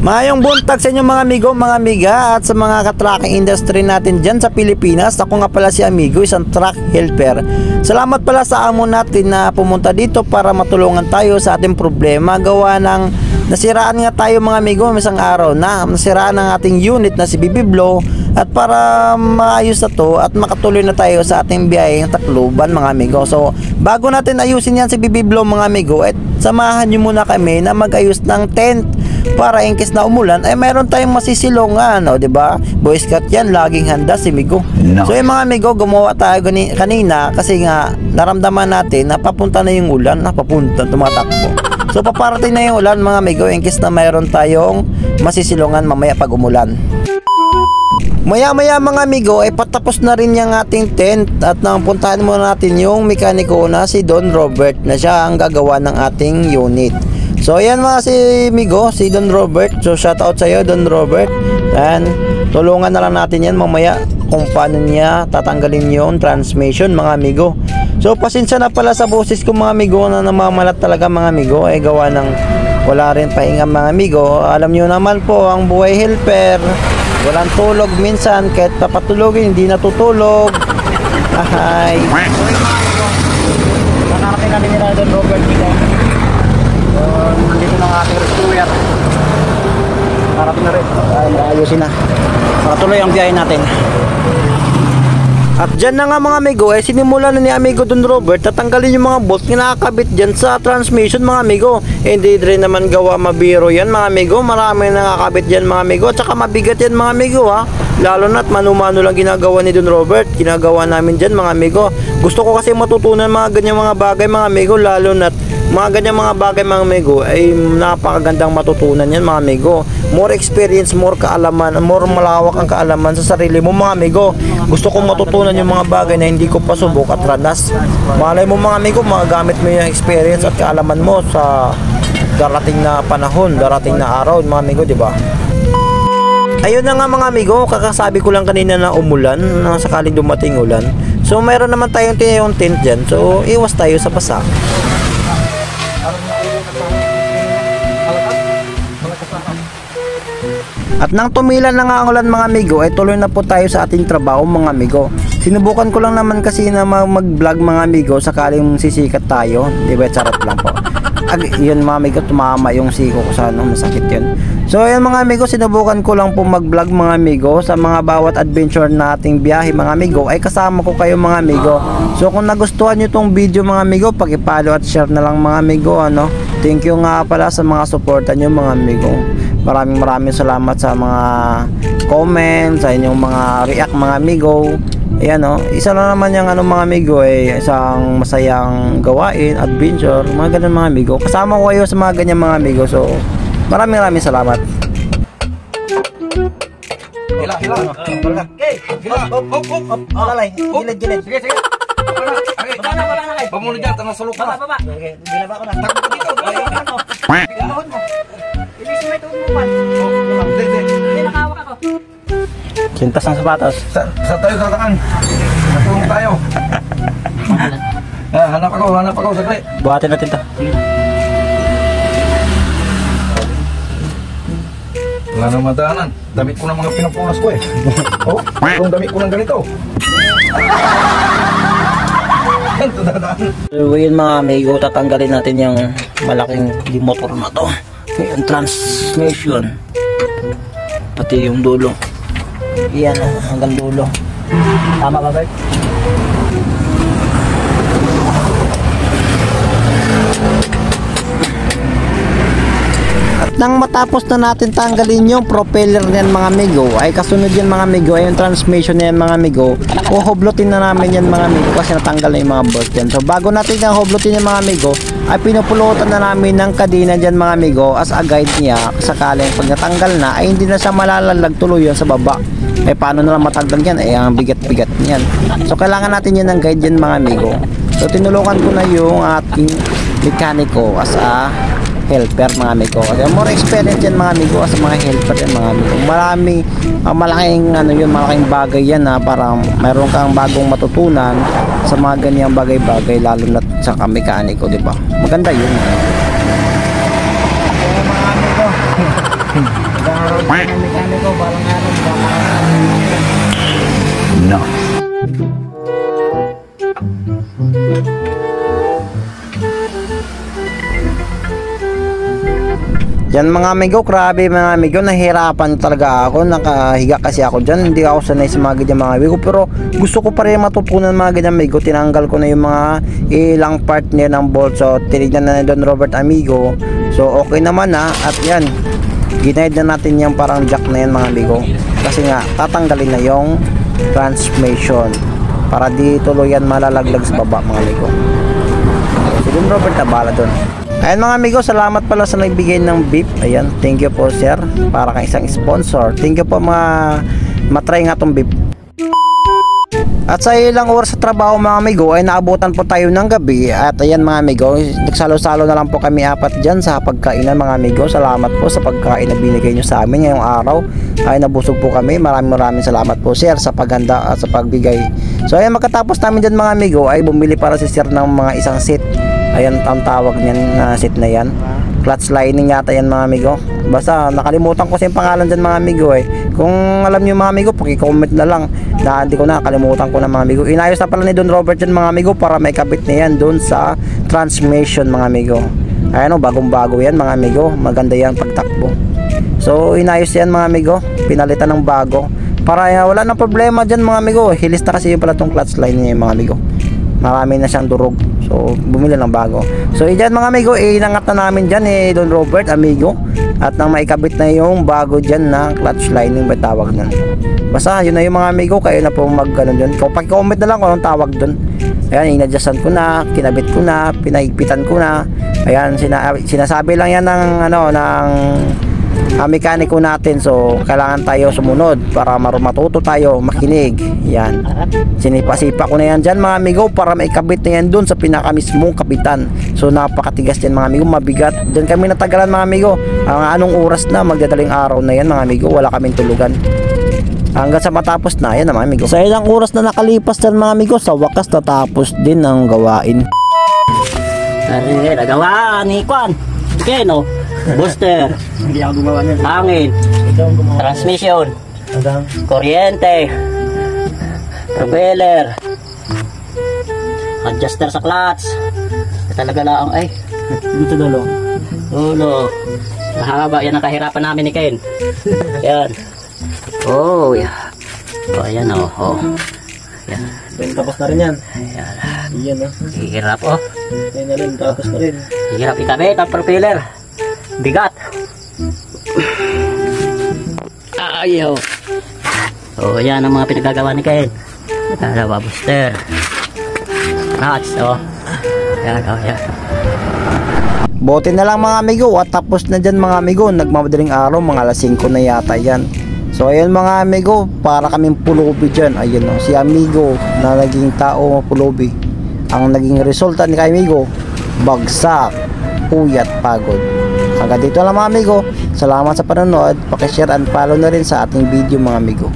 Mayong buntag sa inyo mga amigo, mga amiga at sa mga ka-trucking industry natin dyan sa Pilipinas. Ako nga pala si Amigo, isang truck helper. Salamat pala sa amo natin na pumunta dito para matulungan tayo sa ating problema. Gawa ng nasiraan nga tayo mga amigo, isang araw na nasiraan ang ating unit na si Bibiblo. At para maayos na to at makatuloy na tayo sa ating biyaheng Tacloban mga amigo. So bago natin ayusin yan si Bibiblo mga amigo, at samahan nyo muna kami na mag-ayos ng tent para in case na umulan ay mayroon tayong masisilungan, o diba? Boy Scout yan, laging handa si Migo. No. So yung mga amigo, gumawa tayo kanina kasi nga naramdaman natin na papunta na yung ulan, tumatakbo. So paparating na yung ulan mga amigo in case na mayroon tayong masisilungan mamaya pag umulan. Maya mga amigo ay patapos na rin yung ating tent at napuntahan muna natin yung mekaniko na si Don Robert na siya ang gagawa ng ating unit. So ayan mga si Migo, si Don Robert. So shout out sa iyo Don Robert. And tulungan na lang natin yan mamaya kung paano niya tatanggalin yung transmission mga amigo. So pasensya na pala sa boses ko mga amigo na namamalat talaga mga amigo, ay gawa ng wala rin pahinga mga amigo. Alam nyo naman po ang buhay helper, walang tulog minsan, kahit papatulogin hindi natutulog. Ahay. Nakarating natin nila Don Robert dito. Nandito na ang ating rescuer. Nakarating na rin. Ayusin na. Makatuloy ang biyahe natin. At dyan na nga mga amigo, sinimula na ni amigo Don Robert tatanggalin yung mga bolts na nakakabit dyan sa transmission mga amigo. Hindi rin naman gawa mabiro yan mga amigo. Marami nakakabit dyan mga amigo. At saka mabigat yan mga amigo ha. Lalo na't mano-mano lang ginagawa ni Don Robert. Ginagawa namin dyan mga amigo. Gusto ko kasi matutunan mga ganyan mga bagay mga amigo. Lalo na't mga ganyan mga bagay mga amigo ay napakagandang matutunan yan mga amigo. More experience, more kaalaman, more malawak ang kaalaman sa sarili mo mga amigo. Gusto kong matutunan yung mga bagay na hindi ko pasubok at ranas. Malay mo mga amigo, magagamit mo yung experience at kaalaman mo sa darating na panahon, darating na araw mga amigo, di ba? Ayun na nga mga amigo, kakasabi ko lang kanina na umulan, na sakaling dumating ulan. So mayroon naman tayong tent dyan, so iwas tayo sa basa. At nang tumila na nga ang ulan mga amigo, ay tuloy na po tayo sa ating trabaho mga amigo. Sinubukan ko lang naman kasi na mag-vlog mga amigo sakaling sisikat tayo, di ba? Charot lang po. Yun mga amigo, tumama yung siko ko sa masakit yun. So ayun mga amigo, sinubukan ko lang po mag-vlog mga amigo sa mga bawat adventure na ating biyahe mga amigo, ay kasama ko kayo mga amigo. So kung nagustuhan nyo tong video mga amigo, paki-follow at share na lang mga amigo, ano. Thank you nga pala sa mga suporta nyo mga amigo. Maraming salamat sa mga comments, sa inyong mga react mga amigo. Ayan o, isa na naman yung mga amigo ay isang masayang gawain, adventure, mga ganun mga amigo. Kasama ko kayo sa mga ganyan mga amigo. So maraming salamat. Hila. Lalay, gilid. Sige. Wala na kayo. Pamunod dyan, tanong sulok na. Baba. Ginaba ko na. Takbo ko dito. Inuhod mo. Ilis mo ito umupan. Hindi nakawak ako. Sintas ng sapatos. Sa tayo tataan. Natulong tayo. Hanap ako. Sagli. Buhatin natin ito. Wala nang madaanan. Damit ko ng mga pinapunas ko eh. Oh, yung damit ko ng ganito. So yun mga amigo, tatanggalin natin yung malaking motor na to, yung transmission, pati yung dulo. Yan hanggang dulo. Tama ba Bert? At nang matapos na natin tanggalin yung propeller niyan mga amigo, ay kasunod yan mga amigo, ay yung transmission niyan mga amigo, uhoblotin na namin yan mga amigo kasi natanggal na yung mga bolt yan. So bago natin yung hoblotin yan mga amigo, ay pinupulutan na namin ng kadena dyan mga amigo as a guide niya, sakaling pag natanggal na ay hindi na siya malalalag tuluyan sa baba. Eh paano na lang matanggal yan, eh ang bigat-bigat niyan. So kailangan natin yan ng guide yan mga amigo. So tinulungan ko na yung ating mekaniko as a helper mga amigo. More experience yan mga amigo as mga helper yan mga amigo. Malaking bagay yan na parang mayroon kang bagong matutunan sa mga ganyang bagay-bagay, lalo na sa mekaniko, di ba? Maganda yun. Mga amigo. Nag-aaral pa ng mekaniko, balang araw, baka... No. Yan mga amigo, grabe mga amigo, nahirapan talaga ako, nakahiga kasi ako dyan, hindi ako sanay sa mga ganyan mga amigo, pero gusto ko pa rin matutunan mga ganyan amigo. Tinanggal ko na yung mga ilang part niya ng bolt, so tinignan na ni Don Robert amigo, so okay naman na. At yan, ginaid na natin yung parang jack na yan mga amigo, kasi nga tatanggalin na yung transmission para di tuluyan malalaglag sa baba mga amigo. Si Don Robert na bala dun. Ayan mga amigo, salamat pala sa nagbigay ng beef. Ayan, thank you po sir, para kang isang sponsor. Thank you po, matry nga tong beef. At sa ilang oras sa trabaho mga amigo ay naabutan po tayo ng gabi. At ayan mga amigo, nagsalo-salo na lang po kami apat dyan sa pagkainan mga amigo. Salamat po sa pagkain na binigay nyo sa amin ngayong araw. Ay nabusog po kami. Maraming salamat po sir sa paghanda at sa pagbigay. So ayan, makatapos namin dyan mga amigo ay bumili para si sir ng mga isang seat. Ayan ang tawag niyan na seat na yan, clutch lining yata yan mga amigo. Basta nakalimutan ko sa yung pangalan dyan mga amigo eh. Kung alam nyo mga amigo, paki-comment na lang, na hindi ko na, kalimutan ko na mga amigo. Inayos na pala ni Don Robert dyan mga amigo para may kabit na yan doon sa transmission mga amigo. Ayan o, bagong bago yan mga amigo, maganda yan pagtakbo. So inayos yan mga amigo, pinalitan ng bago para wala nang problema dyan mga amigo. Hilis na kasi yung pala tong clutch lining niya mga amigo, marami na siyang durog, so bumili ng bago. So dyan mga amigo, inangat na namin dyan Don Robert amigo, at nang maikabit na yung bago dyan na clutch lining ba tawag nun. Basta yun na yung mga amigo, kayo na po mag ano dyan, pag-comment na lang kung anong tawag dun. Ayan, inadjustan ko na, kinabit ko na, pinahigpitan ko na. Ayan, sinasabi lang yan ng ano, ng mekaniko natin. So kailangan tayo sumunod para matuto tayo makinig. Yan, sinipa-sipa ko na yan dyan mga amigo para maikabit na yan dun sa pinaka mismong kapitan. So napakatigas yan mga amigo, mabigat. Dyan kami natagalan mga amigo, anong oras na, magdadaling araw na yan mga amigo, wala kaming tulugan hanggang sa matapos na yan mga amigo. Sa ilang oras na nakalipas dyan mga amigo, sa wakas natapos din ang gawain. Nagawa ni Kwan Keno, booster, Hindi ako gumawa niyan. hangin, transmission, kuryente, propeller, adjuster sa clutch. Talaga lang ay Dito dalo. ulo. Mahaba yan ang kahirapan namin ni Ken. Yan. Oh, yeah. Oh, ayan oh. Oh. Yan. Tapos na rin yan. Ayan. Iyan Hirap oh. Yan na rin, tapos na rin. Hirap ikabit ang propeller. Bigat. Ayaw. Oh, yan ang mga pinagagawa ni Ken. Dalawa booster. Clutch oh. Yan oh, yan. Bote na lang mga amigo, at tapos na dyan mga amigo. Nagmamadaling araw, mga alas 5 na yata yan. So ayun mga amigo, para kaming pulubi dyan. Ayun o, si amigo na naging tao pulubi. Ang naging resulta ni amigo, bagsak, puyat, pagod. Hanggang dito lang mga amigo. Salamat sa panonood. Pakishare and follow na rin sa ating video mga amigo.